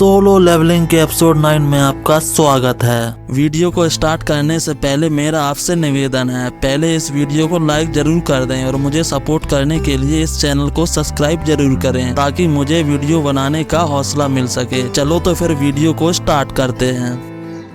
Solo levelling के episode 9 में आपका स्वागत है। वीडियो को स्टार्ट करने से पहले मेरा आपसे निवेदन है, पहले इस वीडियो को लाइक जरूर कर दें और मुझे सपोर्ट करने के लिए इस चैनल को सब्सक्राइब जरूर करें ताकि मुझे वीडियो बनाने का हौसला मिल सके। चलो तो फिर वीडियो को स्टार्ट करते हैं।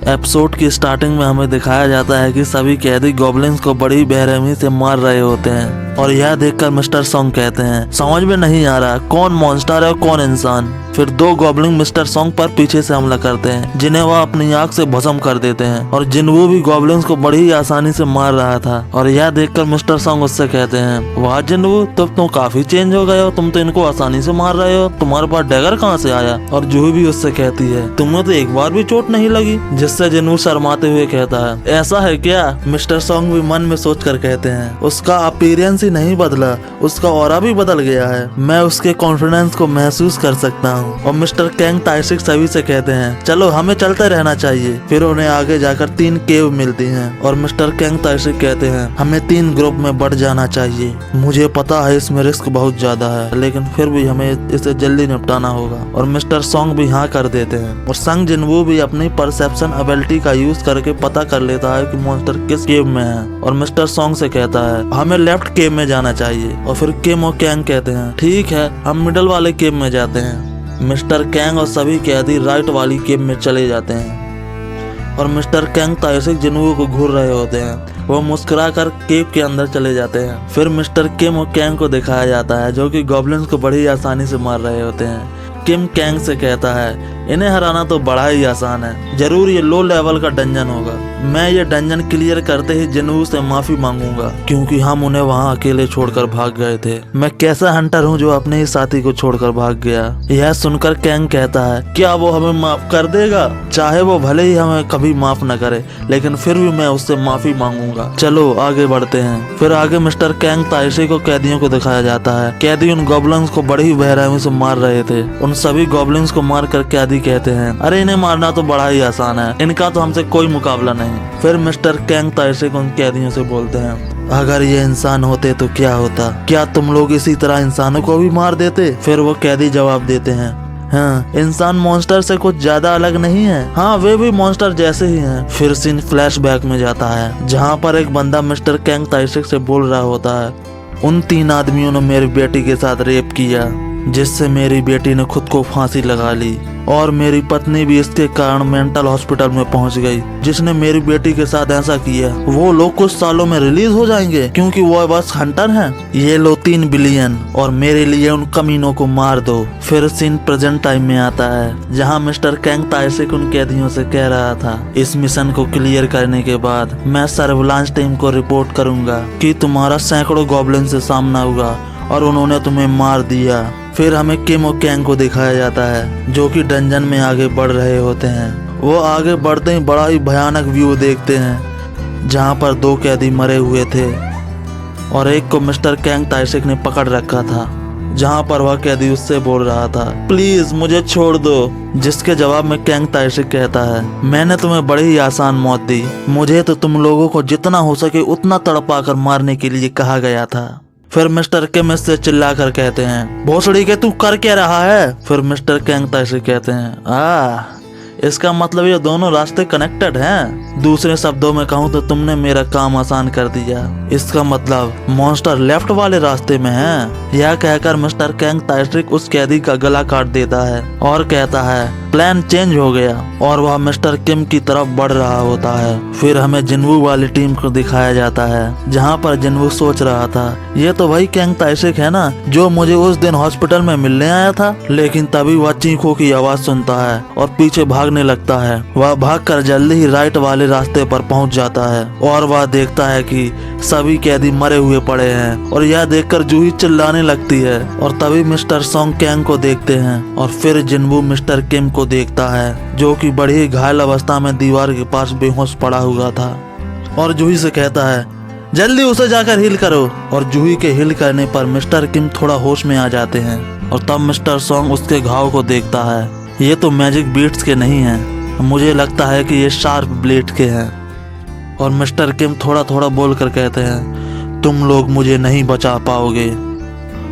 एपिसोड की स्टार्टिंग में हमें दिखाया जाता है कि सभी कैदी गॉब्लिन्स को बड़ी बेरहमी से मार रहे होते हैं और यह देखकर मिस्टर सॉन्ग कहते हैं, समझ में नहीं आ रहा कौन मॉन्स्टर है और कौन इंसान। फिर दो गॉब्लिन मिस्टर सॉन्ग पर पीछे से हमला करते हैं जिन्हें वह अपनी आंख से भस्म कर देते हैं और जिन्वू भी गॉब्लिन्स को बड़ी ही आसानी से मार रहा था और यह देखकर मिस्टर सॉन्ग उससे कहते हैं, वाह जिन्वू तुम काफी चेंज हो गए हो, तुम तो इनको आसानी से मार रहे हो, तुम्हारे पास डैगर कहाँ से आया। और जूही भी उससे कहती है, तुम्हें तो एक बार भी चोट नहीं लगी, जिससे जिन्वू शर्माते हुए कहता है, ऐसा है क्या। मिस्टर सॉन्ग भी मन में सोच कर कहते हैं, उसका अपीयरेंस ही नहीं बदला, उसका ऑरा भी बदल गया है, मैं उसके कॉन्फिडेंस को महसूस कर सकता हूँ। और मिस्टर कैंग ताइसिक सभी से कहते हैं, चलो हमें चलते रहना चाहिए। फिर उन्हें आगे जाकर 3 केव मिलती हैं और मिस्टर कैंग ताइसिक कहते हैं, हमें 3 ग्रुप में बढ़ जाना चाहिए। मुझे पता है इसमें रिस्क बहुत ज्यादा है, लेकिन फिर भी हमें इसे जल्दी निपटाना होगा। और मिस्टर सॉन्ग भी हाँ कर देते हैं और संग जिन्वू भी अपनी परसेप्शन एबिलिटी का यूज करके पता कर लेता है कि मॉन्स्टर किस केव में है और मिस्टर सॉन्ग से कहता है, हमें लेफ्ट केव में जाना चाहिए। और फिर किम और कैंग कहते हैं, ठीक है हम मिडल वाले केव में जाते हैं। मिस्टर कैंग और सभी कैदी राइट वाली केव में चले जाते हैं और मिस्टर कैंग ताइसिक जिन्वू को घूर रहे होते हैं, वो मुस्कुरा कर केव के अंदर चले जाते हैं। फिर मिस्टर किम और कैंग को दिखाया जाता है जो कि गॉब्लिन्स को बड़ी आसानी से मार रहे होते हैं। किम कैंग से कहता है, इन्हें हराना तो बड़ा ही आसान है, जरूर ये लो लेवल का डंजन होगा। मैं ये डंजन क्लियर करते ही जिन्वू से माफी मांगूंगा क्योंकि हम उन्हें वहाँ अकेले छोड़कर भाग गए थे। मैं कैसा हंटर हूँ जो अपने ही साथी को छोड़कर भाग गया। यह सुनकर कैंग कहता है, क्या वो हमें माफ कर देगा। चाहे वो भले ही हमें कभी माफ न करे, लेकिन फिर भी मैं उससे माफी मांगूंगा। चलो आगे बढ़ते हैं। फिर आगे मिस्टर कैंग ताइसी को कैदियों को दिखाया जाता है। कैदी उन गॉब्लिन्स को बड़ी बेरहमी से मार रहे थे। उन सभी गॉब्लिन्स को मार कर कैदी कहते हैं, अरे इन्हें मारना तो बड़ा ही आसान है, इनका तो हमसे कोई मुकाबला नहीं। फिर मिस्टर कैंग ताइसिक उन कैदियों से बोलते हैं, अगर ये इंसान होते तो क्या होता, क्या तुम लोग इसी तरह इंसानों को भी मार देते। फिर वो कैदी जवाब देते हैं, हाँ इंसान मॉन्स्टर से कुछ ज्यादा अलग नहीं है, हाँ वे भी मॉन्स्टर जैसे ही हैं। फिर सीन फ्लैशबैक में जाता है जहाँ पर एक बंदा मिस्टर कैंग ताइसिक से बोल रहा होता है, उन 3 आदमियों ने मेरी बेटी के साथ रेप किया जिससे मेरी बेटी ने खुद को फांसी लगा ली और मेरी पत्नी भी इसके कारण मेंटल हॉस्पिटल में पहुंच गई। जिसने मेरी बेटी के साथ ऐसा किया वो लोग कुछ सालों में रिलीज हो जाएंगे क्योंकि वो बस हंटर हैं। ये लो 3 बिलियन और मेरे लिए उन कमीनों को मार दो। फिर सीन प्रेजेंट टाइम में आता है जहाँ मिस्टर कैंग ताइसिक उन कैदियों से कह रहा था, इस मिशन को क्लियर करने के बाद मैं सर्विलांस टीम को रिपोर्ट करूंगा कि तुम्हारा सैकड़ों गॉब्लिन से सामना हुआ और उन्होंने तुम्हें मार दिया। फिर हमें किम और कैंग को दिखाया जाता है जो कि डंजन में आगे बढ़ रहे होते हैं। वो आगे बढ़ते ही बड़ा ही भयानक व्यू देखते हैं जहाँ पर 2 कैदी मरे हुए थे और एक को मिस्टर कैंग ताइसिक ने पकड़ रखा था, जहाँ पर वह कैदी उससे बोल रहा था, प्लीज मुझे छोड़ दो। जिसके जवाब में कैंग ताइसिक कहता है, मैंने तुम्हें बड़ी ही आसान मौत दी, मुझे तो तुम लोगों को जितना हो सके उतना तड़पा कर मारने के लिए कहा गया था। फिर मिस्टर किम इससे चिल्लाकर कहते हैं, भोसड़ी के तू कर क्या रहा है। फिर मिस्टर कैंग ताइसिक कहते हैं, इसका मतलब ये दोनों रास्ते कनेक्टेड हैं। दूसरे शब्दों में कहूँ तो तुमने मेरा काम आसान कर दिया, इसका मतलब मॉन्स्टर लेफ्ट वाले रास्ते में है। यह कहकर मिस्टर कैंग ताइसिक उस कैदी का गला काट देता है और कहता है, प्लान चेंज हो गया और वह मिस्टर किम की तरफ बढ़ रहा होता है। फिर हमें जिन्वू वाली टीम को दिखाया जाता है जहाँ पर जिन्वू सोच रहा था, ये तो वही कैंग ताइसिक है ना जो मुझे उस दिन हॉस्पिटल में मिलने आया था। लेकिन तभी वह चीखों की आवाज सुनता है और पीछे भागने लगता है। वह भागकर जल्दी ही राइट वाले रास्ते पर पहुंच जाता है और वह देखता है कि सभी कैदी मरे हुए पड़े हैं और यह देखकर जूही चिल्लाने लगती है। और तभी मिस्टर सॉन्ग कैंग को देखते हैं और फिर जिन्वू मिस्टर किम को देखता है जो कि बड़ी घायल अवस्था में दीवार के पास बेहोश पड़ा हुआ था और जूही से कहता है, जल्दी उसे जाकर हील करो। और जूही के हील करने पर मिस्टर किम थोड़ा होश में आ जाते हैं और तब मिस्टर सॉन्ग उसके घाव को देखता है, ये तो मैजिक बीट्स के नहीं हैं, मुझे लगता है कि ये शार्प ब्लेड के हैं। और मिस्टर किम थोड़ा थोड़ा बोलकर कहते हैं, तुम लोग मुझे नहीं बचा पाओगे।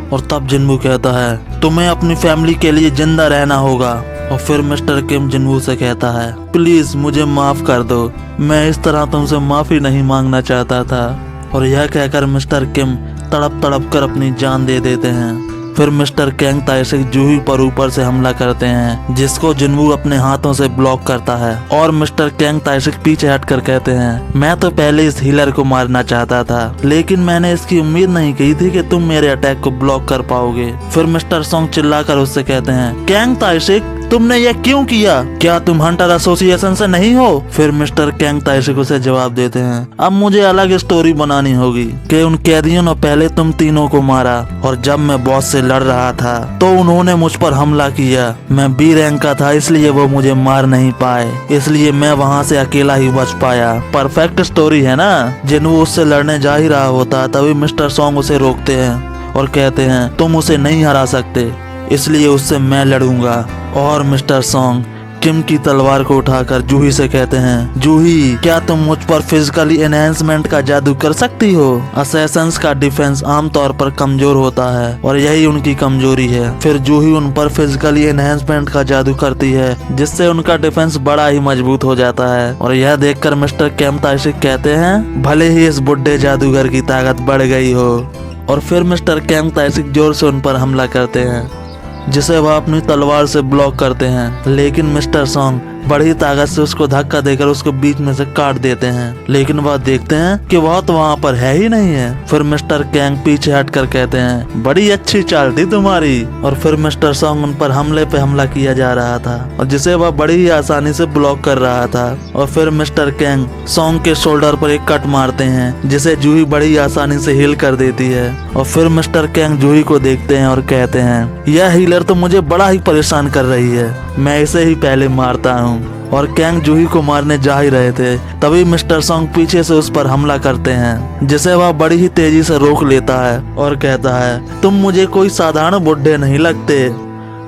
और तब जिन्वू कहता है, तुम्हें अपनी फैमिली के लिए जिंदा रहना होगा। और फिर मिस्टर किम जिनवू से कहता है, प्लीज मुझे माफ कर दो, मैं इस तरह तुमसे माफी नहीं मांगना चाहता था। और यह कहकर मिस्टर किम तड़प तड़प कर अपनी जान दे देते हैं। फिर मिस्टर कैंग ताइसिक जूही पर ऊपर से हमला करते हैं, जिसको जिनवू अपने हाथों से ब्लॉक करता है। और मिस्टर कैंग ताइसिक पीछे हटकर कहते हैं, मैं तो पहले इस हीलर को मारना चाहता था, लेकिन मैंने इसकी उम्मीद नहीं की थी कि तुम मेरे अटैक को ब्लॉक कर पाओगे। फिर मिस्टर सॉन्ग चिल्लाकर उससे कहते हैं, कैंग ताइसिक तुमने यह क्यों किया? क्या तुम हंटर एसोसिएशन से नहीं हो? फिर मिस्टर कैंग ताइसिक उसे जवाब देते हैं, अब मुझे अलग स्टोरी बनानी होगी कि उन कैदियों ने पहले तुम तीनों को मारा, और जब मैं बॉस से लड़ रहा था तो उन्होंने मुझ पर हमला किया। मैं बी रैंक का था, इसलिए वो मुझे मार नहीं पाए, इसलिए मैं वहाँ से अकेला ही बच पाया। परफेक्ट स्टोरी है ना? जिनवू उससे लड़ने जा ही रहा होता तभी मिस्टर सॉन्ग उसे रोकते हैं और कहते हैं, तुम उसे नहीं हरा सकते, इसलिए उससे मैं लड़ूंगा। और मिस्टर सॉन्ग किम की तलवार को उठाकर जूही से कहते हैं, जूही क्या तुम मुझ पर फिजिकली एनहेंसमेंट का जादू कर सकती हो? असैसन्स का डिफेंस आमतौर पर कमजोर होता है और यही उनकी कमजोरी है। फिर जूही उन पर फिजिकली एनहेंसमेंट का जादू करती है, जिससे उनका डिफेंस बड़ा ही मजबूत हो जाता है। और यह देखकर मिस्टर कैंग ताइसिक कहते हैं, भले ही इस बुढ़े जादूगर की ताकत बढ़ गई हो। और फिर मिस्टर कैंग ताइसिक जोर से उन पर हमला करते हैं, जिसे वह अपनी तलवार से ब्लॉक करते हैं, लेकिन मिस्टर सॉन्ग बड़ी ताकत से उसको धक्का देकर उसको बीच में से काट देते हैं। लेकिन वह देखते हैं कि वह तो वहाँ पर है ही नहीं है। फिर मिस्टर कैंग पीछे हटकर कहते हैं, बड़ी अच्छी चाल थी तुम्हारी। और फिर मिस्टर सॉन्ग उन पर हमले पे हमला किया जा रहा था, और जिसे वह बड़ी ही आसानी से ब्लॉक कर रहा था। और फिर मिस्टर कैंग सॉन्ग के शोल्डर पर एक कट मारते हैं, जिसे जूही बड़ी आसानी से हील कर देती है। और फिर मिस्टर कैंग जूही को देखते हैं और कहते हैं, यह हीलर तो मुझे बड़ा ही परेशान कर रही है, मैं इसे ही पहले मारता हूँ। और कैंग जूही को मारने जा ही रहे थे, तभी मिस्टर सॉन्ग पीछे से उस पर हमला करते हैं, जिसे वह बड़ी ही तेजी से रोक लेता है और कहता है, तुम मुझे कोई साधारण बुड्ढे नहीं लगते।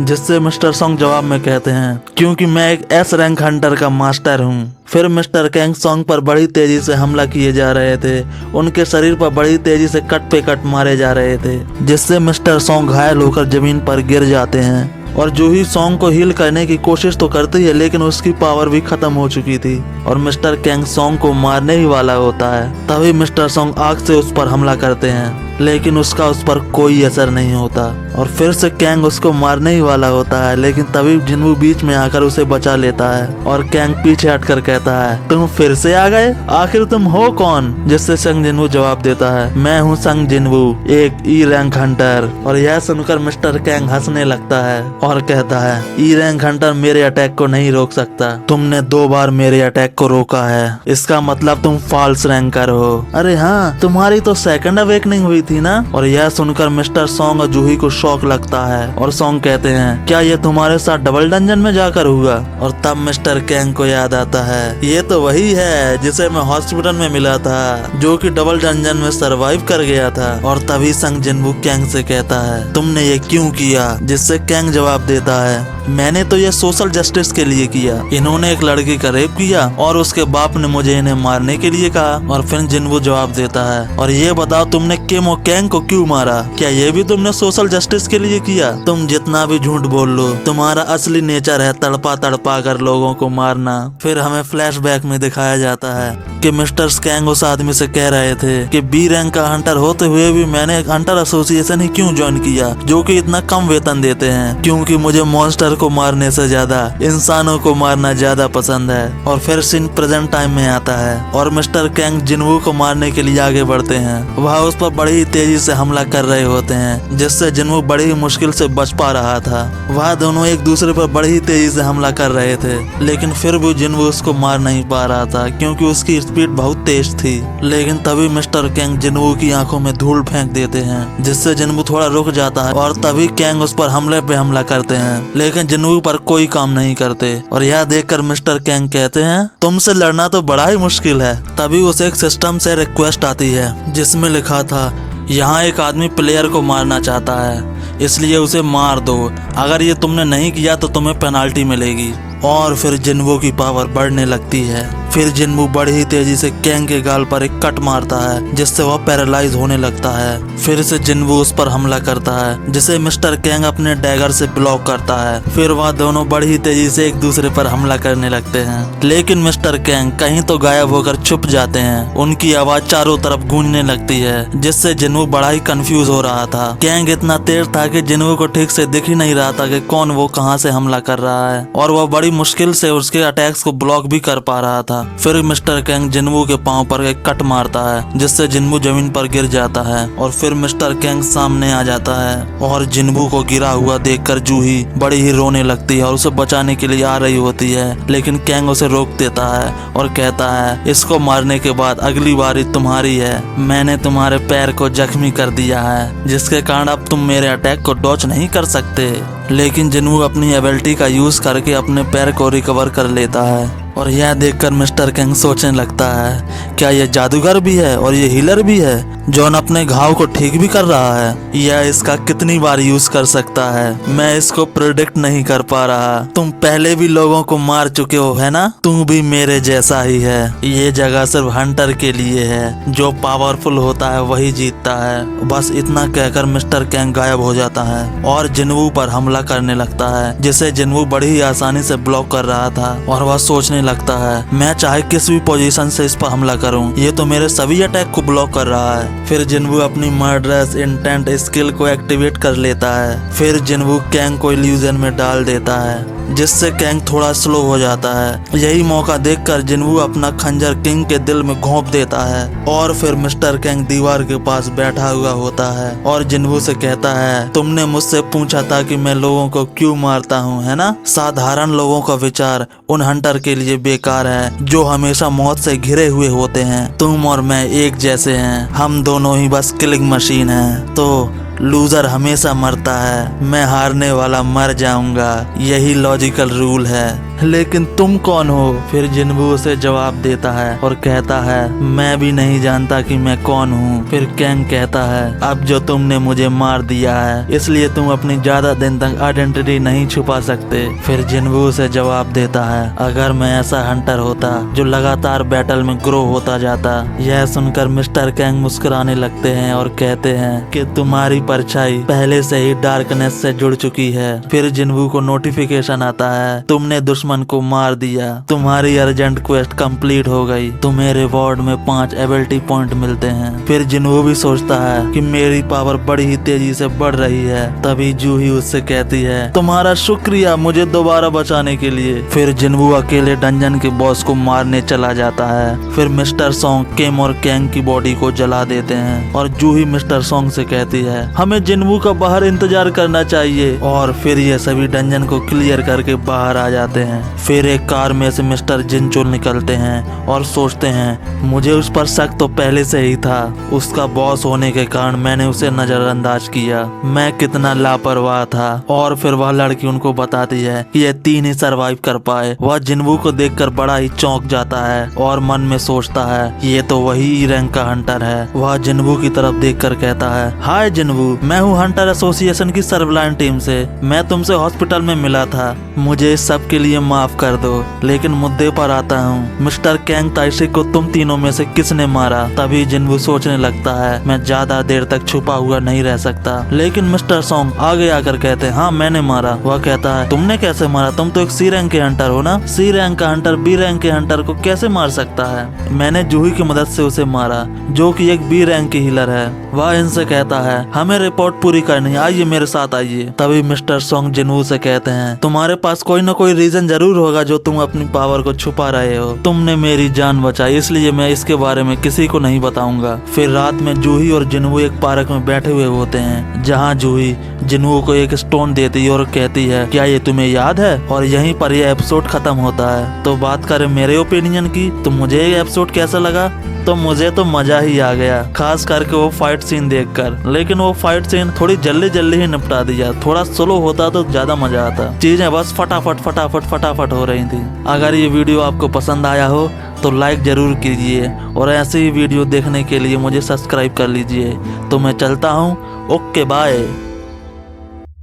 जिससे मिस्टर सॉन्ग जवाब में कहते हैं, क्योंकि मैं एक एस रैंक हंटर का मास्टर हूँ। फिर मिस्टर कैंग सॉन्ग पर बड़ी तेजी से हमला किए जा रहे थे, उनके शरीर पर बड़ी तेजी से कट पे कट मारे जा रहे थे, जिससे मिस्टर सॉन्ग घायल होकर जमीन पर गिर जाते हैं। और जूही सॉन्ग को हील करने की कोशिश तो करती है, लेकिन उसकी पावर भी खत्म हो चुकी थी और मिस्टर कैंग सॉन्ग को मारने ही वाला होता है। तभी मिस्टर सॉन्ग आग से उस पर हमला करते हैं, लेकिन उसका उस पर कोई असर नहीं होता। और फिर से कैंग उसको मारने ही वाला होता है, लेकिन तभी जिनवू बीच में आकर उसे बचा लेता है। और कैंग पीछे हटकर कहता है, तुम फिर से आ गए, आखिर तुम हो कौन? जिससे संग जिनवू जवाब देता है, मैं हूँ संग जिनवू, एक ई रैंक हंटर। और यह सुनकर मिस्टर कैंग हंसने लगता है और कहता है, ई रैंक हंटर मेरे अटैक को नहीं रोक सकता, तुमने 2 बार मेरे अटैक को रोका है, इसका मतलब तुम फॉल्स रैंकर हो। अरे हाँ, तुम्हारी तो सेकंड अवेकनिंग हुई थी ना? और यह सुनकर मिस्टर सॉन्ग और जूही को शौक लगता है और सॉन्ग कहते हैं, क्या ये तुम्हारे साथ डबल डंजन में जाकर हुआ? और तब मिस्टर कैंग को याद आता है, ये तो वही है जिसे मैं हॉस्पिटल में मिला था, जो कि डबल डंजन में सरवाइव कर गया था। और तभी संग जिनवू कैंग से कहता है, तुमने ये क्यों किया? जिससे कैंग जवाब देता है, मैंने तो ये सोशल जस्टिस के लिए किया, इन्होंने एक लड़की का रेप किया और उसके बाप ने मुझे इन्हें मारने के लिए कहा। और फिर जिनवू जवाब देता है, और ये बताओ तुमने किम और कैंग को क्यों मारा? क्या ये भी तुमने सोशल जस्टिस के लिए किया? तुम जितना भी झूठ बोल लो, तुम्हारा असली नेचर है तड़पा तड़पा कर लोगों को मारना। फिर हमें फ्लैशबैक में दिखाया जाता है कि मिस्टर कैंग उस आदमी से कह रहे थे कि बी रैंक का हंटर होते हुए भी मैंने एक हंटर एसोसिएशन ही क्यों ज्वाइन किया, जो कि इतना कम वेतन देते हैं, क्योंकि मुझे मॉन्स्टर को मारने से ज्यादा इंसानों को मारना ज्यादा पसंद है। और फिर सीन प्रेजेंट टाइम में आता है और मिस्टर कैंग जिनवू को मारने के लिए आगे बढ़ते हैं। वह उस पर बड़ी ही तेजी से हमला कर रहे होते हैं, जिससे जिनवू बड़ी ही मुश्किल से बच पा रहा था। वह दोनों एक दूसरे पर बड़ी ही तेजी से हमला कर रहे थे, लेकिन फिर भी जिनवू उसको मार नहीं पा रहा था, क्योंकि उसकी स्पीड बहुत तेज थी। लेकिन तभी मिस्टर कैंग जिनवू की आंखों में धूल फेंक देते हैं, जिससे जिनवू थोड़ा रुक जाता है। और तभी कैंग उस पर हमले पे हमला करते हैं, लेकिन जिनवू पर कोई काम नहीं करते। और यह देखकर मिस्टर कैंग कहते हैं, तुमसे लड़ना तो बड़ा ही मुश्किल है। तभी उसे एक सिस्टम से रिक्वेस्ट आती है, जिसमें लिखा था, यहाँ एक आदमी प्लेयर को मारना चाहता है, इसलिए उसे मार दो, अगर ये तुमने नहीं किया तो तुम्हें पेनाल्टी मिलेगी। और फिर जिनवू की पावर बढ़ने लगती है फिर जिन्वू बड़ी ही तेजी से कैंग के गाल पर एक कट मारता है जिससे वह पैरालाइज होने लगता है। फिर से जिन्वू उस पर हमला करता है जिसे मिस्टर कैंग अपने डैगर से ब्लॉक करता है। फिर वह दोनों बड़ी ही तेजी से एक दूसरे पर हमला करने लगते हैं, लेकिन मिस्टर कैंग कहीं तो गायब होकर छुप जाते हैं। उनकी आवाज चारों तरफ गूंजने लगती है जिससे जिन्वू बड़ा ही कंफ्यूज हो रहा था। कैंग इतना तेज था कि जिन्वू को ठीक से दिख ही नहीं रहा था कि कौन वो कहां से हमला कर रहा है, और वह बड़ी मुश्किल से उसके अटैक्स को ब्लॉक भी कर पा रहा था। फिर मिस्टर कैंग जिन्वू के पांव पर एक कट मारता है जिससे जिन्वू जमीन पर गिर जाता है, और फिर मिस्टर कैंग सामने आ जाता है और जिन्वू को गिरा हुआ देखकर जूही बड़ी ही रोने लगती है और उसे बचाने के लिए आ रही होती है, लेकिन कैंग उसे रोक देता है और कहता है इसको मारने के बाद अगली बारी तुम्हारी है। मैंने तुम्हारे पैर को जख्मी कर दिया है जिसके कारण अब तुम मेरे अटैक को डॉच नहीं कर सकते। लेकिन जिन्वू अपनी एबिलिटी का यूज करके अपने पैर को रिकवर कर लेता है, और यह देखकर मिस्टर कैंग सोचने लगता है क्या यह जादूगर भी है और ये हीलर भी है जॉन अपने घाव को ठीक भी कर रहा है। यह इसका कितनी बार यूज कर सकता है, मैं इसको प्रेडिक्ट नहीं कर पा रहा। तुम पहले भी लोगों को मार चुके हो है ना, तुम भी मेरे जैसा ही है। ये जगह सिर्फ हंटर के लिए है, जो पावरफुल होता है वही जीतता है। बस इतना कहकर मिस्टर कैंग गायब हो जाता है और जिन्वू पर हमला करने लगता है जिसे जिन्वू बड़ी ही आसानी से ब्लॉक कर रहा था, और वह सोचने लगता है मैं चाहे किस भी पोजीशन से इस पर हमला करूं, ये तो मेरे सभी अटैक को ब्लॉक कर रहा है। फिर जिन्वू अपनी मर्डरस इंटेंट स्किल को एक्टिवेट कर लेता है। फिर जिन्वू कैंग को इल्यूजन में डाल देता है जिससे कैंग थोड़ा स्लो हो जाता है। यही मौका देखकर जिन्वू अपना खंजर किंग के दिल में घोंप देता है, और फिर मिस्टर कैंग दीवार के पास बैठा हुआ होता है और जिन्वू से कहता है तुमने मुझसे पूछा था कि मैं लोगों को क्यों मारता हूँ, है ना। साधारण लोगों का विचार उन हंटर के लिए बेकार है जो हमेशा मौत से घिरे हुए होते हैं। तुम और मैं एक जैसे हैं, हम दोनों ही बस किलिंग मशीन हैं। तो लूजर हमेशा मरता है, मैं हारने वाला मर जाऊंगा, यही लॉजिकल रूल है। लेकिन तुम कौन हो? फिर जिन्वू उसे जवाब देता है और कहता है मैं भी नहीं जानता कि मैं कौन हूँ। फिर कैंग कहता है अब जो तुमने मुझे मार दिया है इसलिए तुम अपनी ज्यादा दिन तक आइडेंटिटी नहीं छुपा सकते। फिर जिन्वू उसे जवाब देता है अगर मैं ऐसा हंटर होता जो लगातार बैटल में ग्रो होता जाता। यह सुनकर मिस्टर कैंग मुस्कुराने लगते हैं और कहते हैं कि तुम्हारी परछाई पहले से ही डार्कनेस से जुड़ चुकी है। फिर जिन्वू को नोटिफिकेशन आता है तुमने दुश्मन को मार दिया, तुम्हारी अर्जेंट क्वेस्ट कंप्लीट हो गई, तुम्हें रिवॉर्ड में 5 एबिलिटी पॉइंट मिलते हैं। फिर जिन्वू भी सोचता है कि मेरी पावर बड़ी ही तेजी से बढ़ रही है। तभी जूही उससे कहती है तुम्हारा शुक्रिया मुझे दोबारा बचाने के लिए। फिर जिन्वू अकेले डंजन के बॉस को मारने चला जाता है। फिर मिस्टर सॉन्ग किम और कैंग की बॉडी को जला देते हैं और जूही मिस्टर सॉन्ग से कहती है हमें जिन्वू का बाहर इंतजार करना चाहिए, और फिर ये सभी डंजन को क्लियर करके बाहर आ जाते हैं। फिर एक कार में से मिस्टर जिनचुल निकलते हैं और सोचते हैं मुझे उस पर शक तो पहले से ही था, उसका बॉस होने के कारण मैंने उसे नजरअंदाज किया, मैं कितना लापरवाह था। और फिर वह लड़की उनको बताती है कि ये 3 ही सरवाइव कर पाए। वह जिन्वू को देखकर बड़ा ही चौंक जाता है और मन में सोचता है ये तो वही रैंक का हंटर है। वह जिन्वू की तरफ देखकर कहता है हाय जिन्वू, मैं हूँ हंटर एसोसिएशन की सर्वलाइन टीम से, मैं तुमसे हॉस्पिटल में मिला था, मुझे इस सब के लिए माफ कर दो। लेकिन मुद्दे पर आता हूँ, मिस्टर कैंग ताइशी को तुम तीनों में से किसने मारा। तभी जिन्वू सोचने लगता है मैं ज्यादा देर तक छुपा हुआ नहीं रह सकता। लेकिन मिस्टर सॉन्ग आगे आकर कहते हैं हाँ मैंने मारा। वह कहता है तुमने कैसे मारा, तुम तो एक सी रैंक के हंटर हो ना, सी रैंक का हंटर बी रैंक के हंटर को कैसे मार सकता है। मैंने जूही की मदद से उसे मारा जो कि एक बी रैंक की हीलर है। वह इनसे कहता है हमें रिपोर्ट पूरी करनी है, आइए मेरे साथ आइए। तभी मिस्टर सॉन्ग जिन्वू से कहते हैं तुम्हारे पास कोई न कोई रीजन जरूर होगा जो तुम अपनी पावर को छुपा रहे हो, तुमने मेरी जान बचाई इसलिए मैं इसके बारे में किसी को नहीं बताऊंगा। फिर रात में जूही और जिन्वू एक पार्क में बैठे हुए होते हैं जहां जूही जिन्वू को एक स्टोन देती है और कहती है क्या ये तुम्हें याद है, और यहीं पर यह एपिसोड खत्म होता है। तो बात करें मेरे ओपिनियन की, तो मुझे ये एपिसोड कैसा लगा, तो मुझे तो मजा ही आ गया, खास करके वो फाइट सीन देखकर। लेकिन वो फाइट सीन थोड़ी जल्दी जल्दी ही निपटा दिया, थोड़ा स्लो होता तो ज्यादा मजा आता। चीजें बस फटाफट फटाफट फटाफट हो रही थी। अगर ये वीडियो आपको पसंद आया हो तो लाइक जरूर कीजिए, और ऐसे ही वीडियो देखने के लिए मुझे सब्सक्राइब कर लीजिए। तो मैं चलता हूँ, ओके बाय।